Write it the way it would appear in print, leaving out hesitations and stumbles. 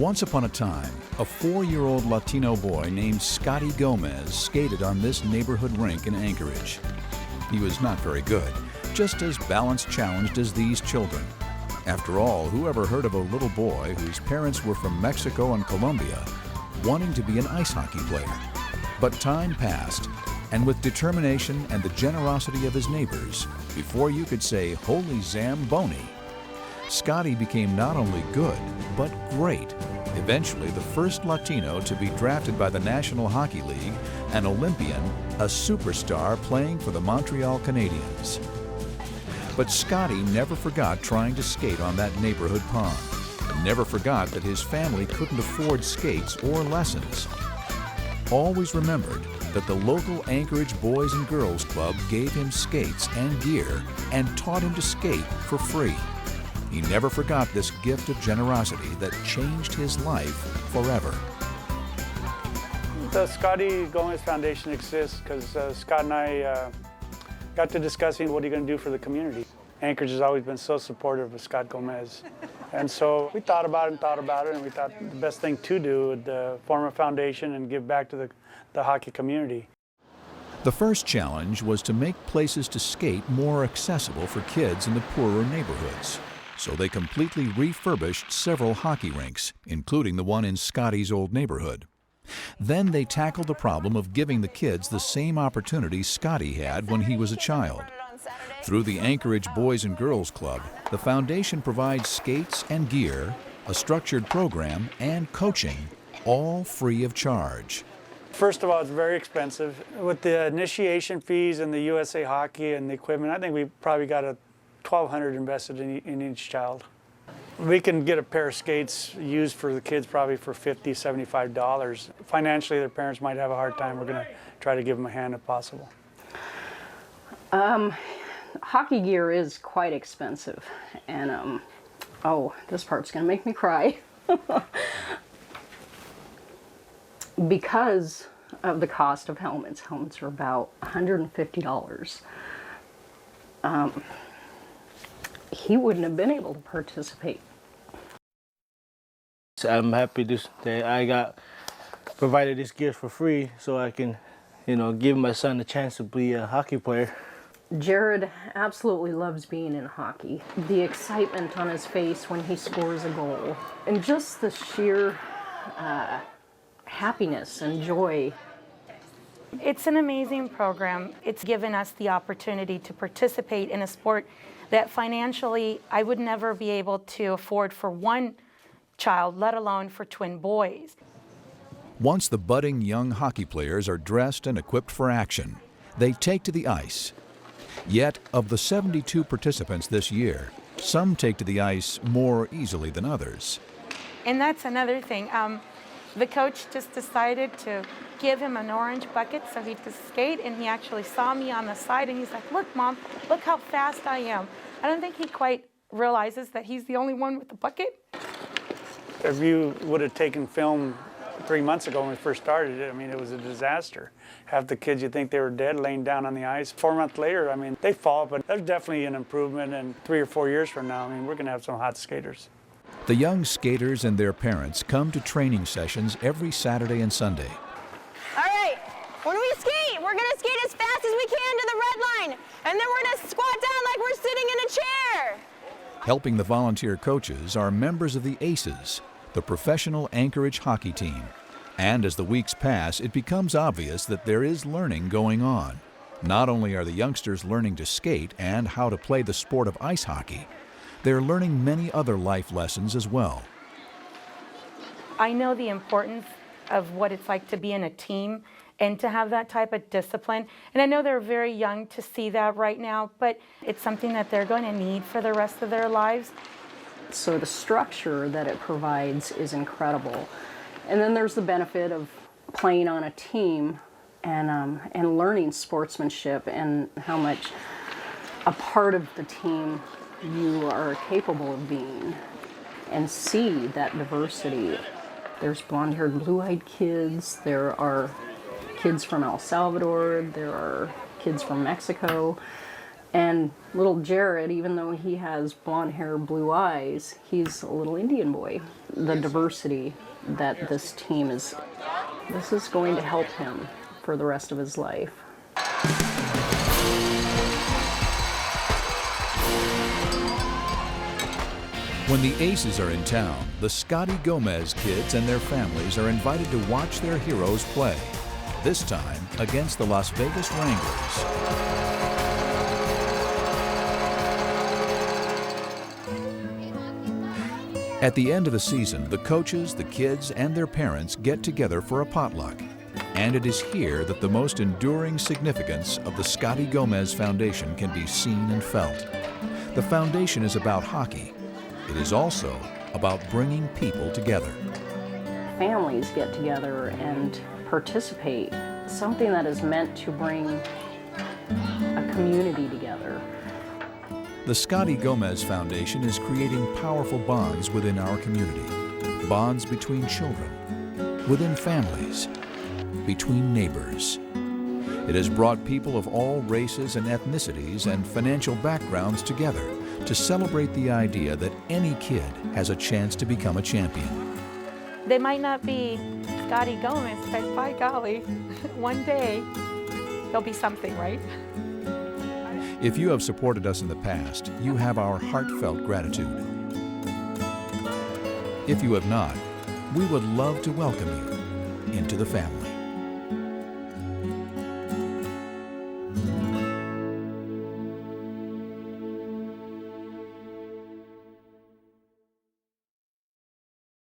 Once upon a time, a 4-year-old Latino boy named Scotty Gomez skated on this neighborhood rink in Anchorage. He was not very good, just as balance challenged as these children. After all, who ever heard of a little boy whose parents were from Mexico and Colombia wanting to be an ice hockey player? But time passed, and with determination and the generosity of his neighbors, before you could say holy Zamboni, Scotty became not only good, but great. Eventually the first Latino to be drafted by the National Hockey League, an Olympian, a superstar playing for the Montreal Canadiens. But Scotty never forgot trying to skate on that neighborhood pond, and never forgot that his family couldn't afford skates or lessons. Always remembered that the local Anchorage Boys and Girls Club gave him skates and gear and taught him to skate for free. He never forgot this gift of generosity that changed his life forever. The Scotty Gomez Foundation exists because Scott and I got to discussing what are you going to do for the community. Anchorage has always been so supportive of Scott Gomez. And so we thought about it, and we thought the best thing to do would form a foundation and give back to the hockey community. The first challenge was to make places to skate more accessible for kids in the poorer neighborhoods. So they completely refurbished several hockey rinks, including the one in Scotty's old neighborhood. Then they tackled the problem of giving the kids the same opportunities Scotty had when he was a child. Through the Anchorage Boys and Girls Club, the foundation provides skates and gear, a structured program, and coaching, all free of charge. First of all, it's very expensive. With the initiation fees and the USA Hockey and the equipment, I think we probably got $1,200 invested in each child. We can get a pair of skates used for the kids probably for $50, $75. Financially, their parents might have a hard time. We're going to try to give them a hand if possible. Hockey gear is quite expensive, and oh, this part's going to make me cry. Because of the cost of helmets. Helmets are about $150. He wouldn't have been able to participate. I'm happy that I got provided this gift for free so I can, give my son a chance to be a hockey player. Jared absolutely loves being in hockey. The excitement on his face when he scores a goal, and just the sheer happiness and joy. It's an amazing program. It's given us the opportunity to participate in a sport that financially I would never be able to afford for one child, let alone for twin boys. Once the budding young hockey players are dressed and equipped for action, they take to the ice. Yet, of the 72 participants this year, some take to the ice more easily than others. And that's another thing. The coach just decided to give him an orange bucket so he could skate, and he actually saw me on the side and he's like, "Look, Mom, look how fast I am." I don't think he quite realizes that he's the only one with the bucket. If you would have taken film 3 months ago when we first started it, I mean, it was a disaster. Half the kids, you'd think they were dead laying down on the ice. 4 months later, I mean, they fall, but there's definitely an improvement, and 3 or 4 years from now, I mean, we're going to have some hot skaters. The young skaters and their parents come to training sessions every Saturday and Sunday. All right, when we skate, we're gonna skate as fast as we can to the red line, and then we're gonna squat down like we're sitting in a chair. Helping the volunteer coaches are members of the ACES, the professional Anchorage hockey team. And as the weeks pass, it becomes obvious that there is learning going on. Not only are the youngsters learning to skate and how to play the sport of ice hockey, they're learning many other life lessons as well. I know the importance of what it's like to be in a team and to have that type of discipline. And I know they're very young to see that right now, but it's something that they're going to need for the rest of their lives. So the structure that it provides is incredible. And then there's the benefit of playing on a team and learning sportsmanship and how much a part of the team you are capable of being, and see that diversity. There's blonde-haired, blue-eyed kids, there are kids from El Salvador, there are kids from Mexico, And little Jared, even though he has blonde hair, blue eyes, he's a little Indian boy. The diversity that this team is, this is going to help him for the rest of his life. When the Aces are in town, the Scotty Gomez kids and their families are invited to watch their heroes play, this time against the Las Vegas Wranglers. At the end of the season, the coaches, the kids, and their parents get together for a potluck. And it is here that the most enduring significance of the Scotty Gomez Foundation can be seen and felt. The foundation is about hockey. It is also about bringing people together. Families get together and participate, something that is meant to bring a community together. The Scotty Gomez Foundation is creating powerful bonds within our community. Bonds between children, within families, between neighbors. It has brought people of all races and ethnicities and financial backgrounds together to celebrate the idea that any kid has a chance to become a champion. They might not be Scotty Gomez, but by golly, one day there'll be something, right? If you have supported us in the past, you have our heartfelt gratitude. If you have not, we would love to welcome you into the family.